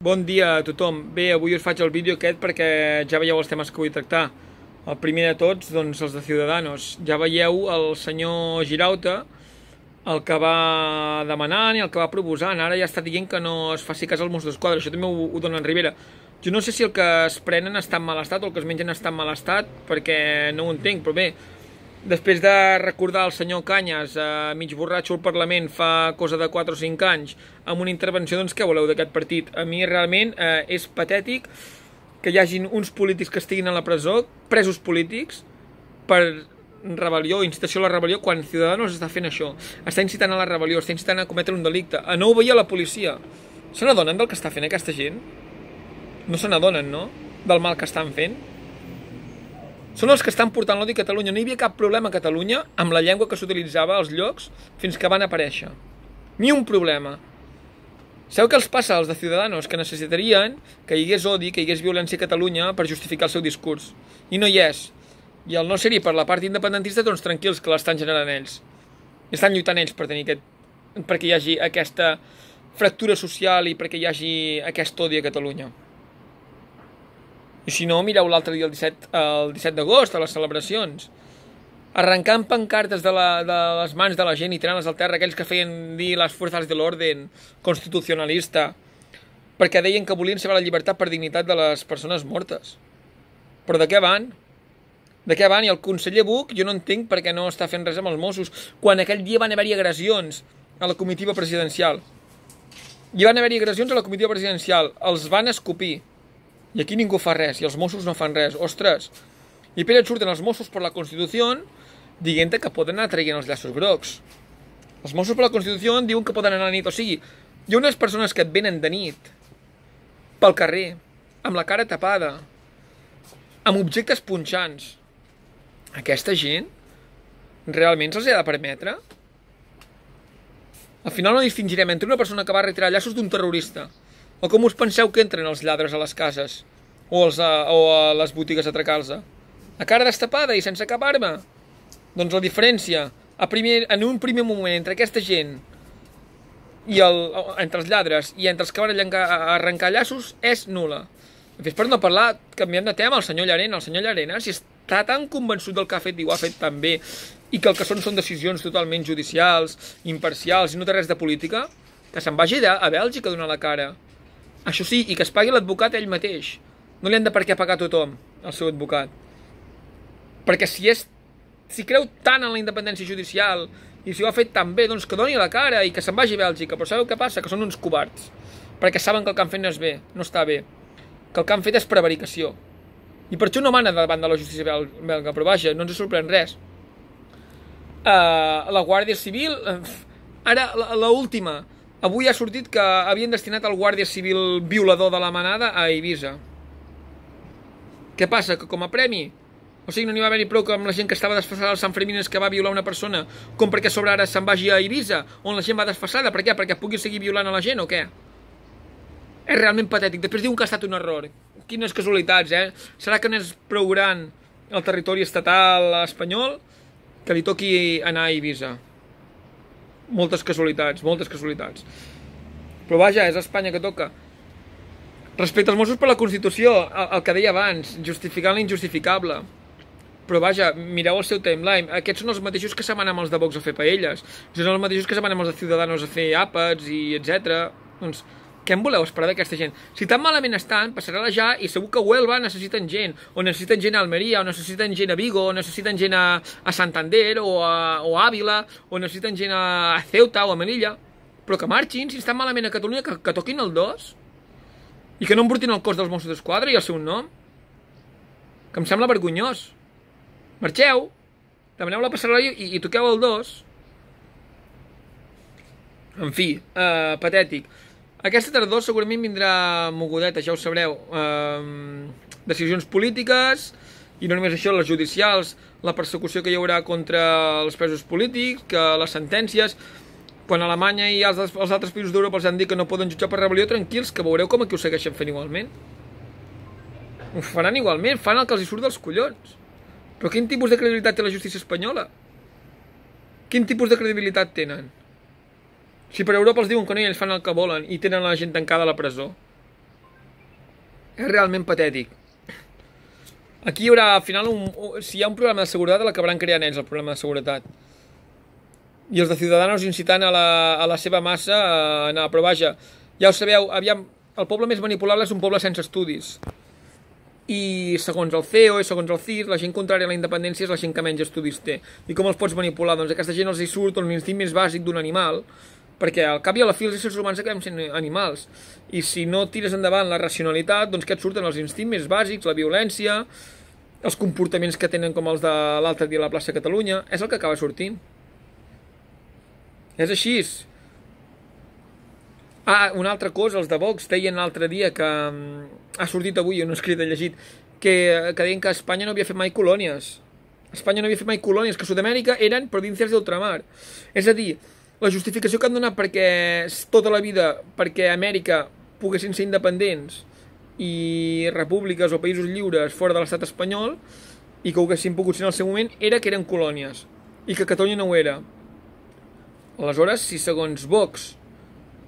Bon dia a tothom. Bé, avui us faig el vídeo aquest perquè ja veieu els temes que vull tractar. El primer de tots, doncs, els de Ciudadanos. Ja veieu el senyor Girauta, el que va demanant i el que va proposant. Ara ja està dient que no es faci cas als Mossos d'Esquadra. Això també ho dona en Rivera. Jo no sé si el que es prenen està en mal estat o el que es mengen està en mal estat, perquè no ho entenc, però bé, després de recordar el senyor Cañas mig borratxo al Parlament fa cosa de 4 o 5 anys amb una intervenció, doncs què voleu d'aquest partit? A mi realment és patètic que hi hagin uns polítics que estiguin a la presó, presos polítics, per rebel·lió, incitació a la rebel·lió, quan Ciudadanos està fent això. Està incitant a la rebel·lió, està incitant a cometre un delicte, a no obeir a la policia. Se n'adonen del que està fent aquesta gent? No se n'adonen, no? Del mal que estan fent? Són els que estan portant l'odi a Catalunya. No hi havia cap problema a Catalunya amb la llengua que s'utilitzava als llocs fins que van aparèixer. Ni un problema. Sabeu què els passa als de Ciudadanos? Que necessitarien que hi hagués odi, que hi hagués violència a Catalunya per justificar el seu discurs. I no hi és. I al no ser-hi per la part independentista, doncs tranquils, que l'estan generant ells. I estan lluitant ells per tenir perquè hi hagi aquesta fractura social i perquè hi hagi aquest odi a Catalunya. I si no, mireu l'altre dia, el 17 d'agost, a les celebracions. Arrencant pancartes de les mans de la gent i tirant-les al terra, aquells que feien dir les fuerzas de l'orden constitucionalista, perquè deien que volien salvar la llibertat per dignitat de les persones mortes. Però de què van? De què van? I el conseller Buch, jo no entenc per què no està fent res amb els Mossos, quan aquell dia van haver-hi agressions a la comitiva presidencial. Hi van haver-hi agressions a la comitiva presidencial, els van escopir. I aquí ningú fa res, i els Mossos no fan res. Ostres! I per surten els Mossos per la Constitució dient que poden anar traient els llaços grocs. Els Mossos per la Constitució diuen que poden anar a la nit. O sigui, hi ha unes persones que et venen de nit pel carrer, amb la cara tapada, amb objectes punxants. Aquesta gent realment se'ls ha de permetre? Al final no distingirem entre una persona que va retirar llaços d'un terrorista. O com us penseu que entren els lladres a les cases? O a les botigues a atracar-los? A cara destapada i sense cap arma? Doncs la diferència, en un primer moment, entre aquesta gent, i entre els lladres i entre els que van arrencar llaços, és nul·la. Després, per no parlar, canviant de tema, el senyor Llarena. El senyor Llarena, si està tan convençut del que ha fet i ho ha fet tan bé, i que el que són decisions totalment judicials, imparcials, i no té res de política, que se'n vagi a Bèlgica a donar la cara. Això sí, i que es pagui l'advocat ell mateix. No li han de per què pagar a tothom, el seu advocat. Perquè si creu tant en la independència judicial i si ho ha fet tan bé, doncs que doni la cara i que se'n vagi a Bèlgica. Però sabeu què passa? Que són uns covards. Perquè saben que el que han fet no és bé, no està bé. Que el que han fet és prevaricació. I per això no mana davant de la justícia belga. Però vaja, no ens sorprèn res. La Guàrdia Civil... Ara, l'última... Avui ha sortit que havien destinat el guàrdia civil violador de la manada a Eivissa. Què passa? Que com a premi? O sigui, no n'hi va haver-hi prou que amb la gent que estava desfasada als Sant Fermines que va violar una persona, com perquè a sobre ara se'n vagi a Eivissa, on la gent va desfasada? Per què? Perquè pugui seguir violant a la gent o què? És realment patètic. Després diuen que ha estat un error. Quines casualitats, eh? Serà que no és prou gran el territori estatal espanyol que li toqui anar a Eivissa? Moltes casualitats, moltes casualitats. Però vaja, és Espanya que toca. Respecte als Mossos per la Constitució, el que deia abans, justificant l'injustificable. Però vaja, mireu el seu timeline. Aquests són els mateixos que se'n van amb els de Vox a fer paelles. Són els mateixos que se'n van amb els de Ciudadanos a fer àpats i etc. Doncs, què en voleu esperar d'aquesta gent? Si tan malament estan, passarà-la ja i segur que a Huelva necessiten gent. O necessiten gent a Almeria, o necessiten gent a Vigo, o necessiten gent a Santander, o a Àvila, o necessiten gent a Ceuta o a Melilla. Però que marxin, si estan malament a Catalunya, que toquin el 2. I que no embrutin el cos dels Mossos d'Esquadra i el seu nom. Que em sembla vergonyós. Marxeu, demaneu la passarel·la i toqueu el 2. En fi, patètic. Aquesta tardor segurament vindrà mogudeta, ja ho sabreu. Decisions polítiques, i no només això, les judicials, la persecució que hi haurà contra els presos polítics, que les sentències... Quan a Alemanya i els altres països d'Europa els han dit que no poden jutjar per rebel·lió, tranquils, que veureu com aquí ho segueixen fent igualment. Ho faran igualment, fan el que els surt dels collons. Però quin tipus de credibilitat té la justícia espanyola? Quin tipus de credibilitat tenen? Si per Europa els diuen que no i ells fan el que volen i tenen la gent tancada a la presó. És realment patètic. Aquí hi haurà, al final, si hi ha un problema de seguretat, l'acabaran creant ells, el problema de seguretat. I els de Ciudadanos incitant a la seva massa a anar. Però vaja, ja ho sabeu, aviam, el poble més manipulable és un poble sense estudis. I segons el CEO i segons el CIS, la gent contrària a la independència és la gent que menys estudis té. I com els pots manipular? Doncs aquesta gent els hi surt un instint més bàsic d'un animal, perquè al cap i a la fi els éssers humans acabem sent animals. I si no tires endavant la racionalitat, doncs què et surten? Els instints més bàsics, la violència, els comportaments que tenen com els de l'altre dia a la plaça Catalunya, és el que acaba sortint. És així. Ah, una altra cosa, els de Vox deien l'altre dia que ha sortit avui, un escrit he llegit, que deien que Espanya no havia fet mai colònies. Espanya no havia fet mai colònies, que Sud-amèrica eren províncies d'ultramar. És a dir, la justificació que han donat perquè tota la vida, perquè Amèrica poguessin ser independents i repúbliques o països lliures fora de l'estat espanyol i que ho haguessin pogut ser en el seu moment, era que eren colònies i que Catalunya no ho era. Aleshores, si segons Vox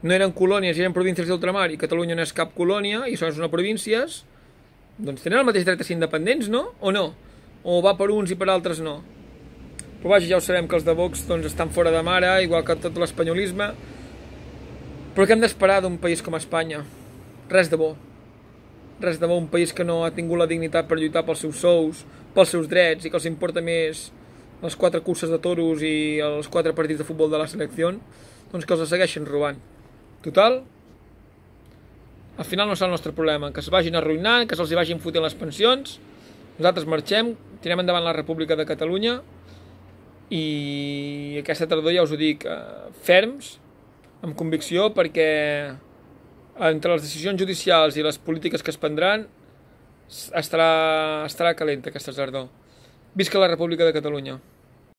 no eren colònies i eren províncies d'ultramar i Catalunya no és cap colònia i són una províncies, doncs tenen el mateix dret a ser independents, no? O no? O va per uns i per altres no? Però vaja, ja ho sabem que els de Vox doncs, estan fora de mare, igual que tot l'espanyolisme. Però què hem d'esperar d'un país com Espanya? Res de bo. Res de bo, un país que no ha tingut la dignitat per lluitar pels seus sous, pels seus drets i que els importa més les 4 curses de toros i els 4 partits de futbol de la selecció, doncs que els segueixen robant. Total, al final no serà el nostre problema, que es vagin arruïnant, que se'ls vagin fotent les pensions, nosaltres marxem, tirem endavant la República de Catalunya i aquesta tardor ja us ho dic, ferms, amb convicció, perquè entre les decisions judicials i les polítiques que es prendran estarà calenta aquesta tardor. Visca la República de Catalunya.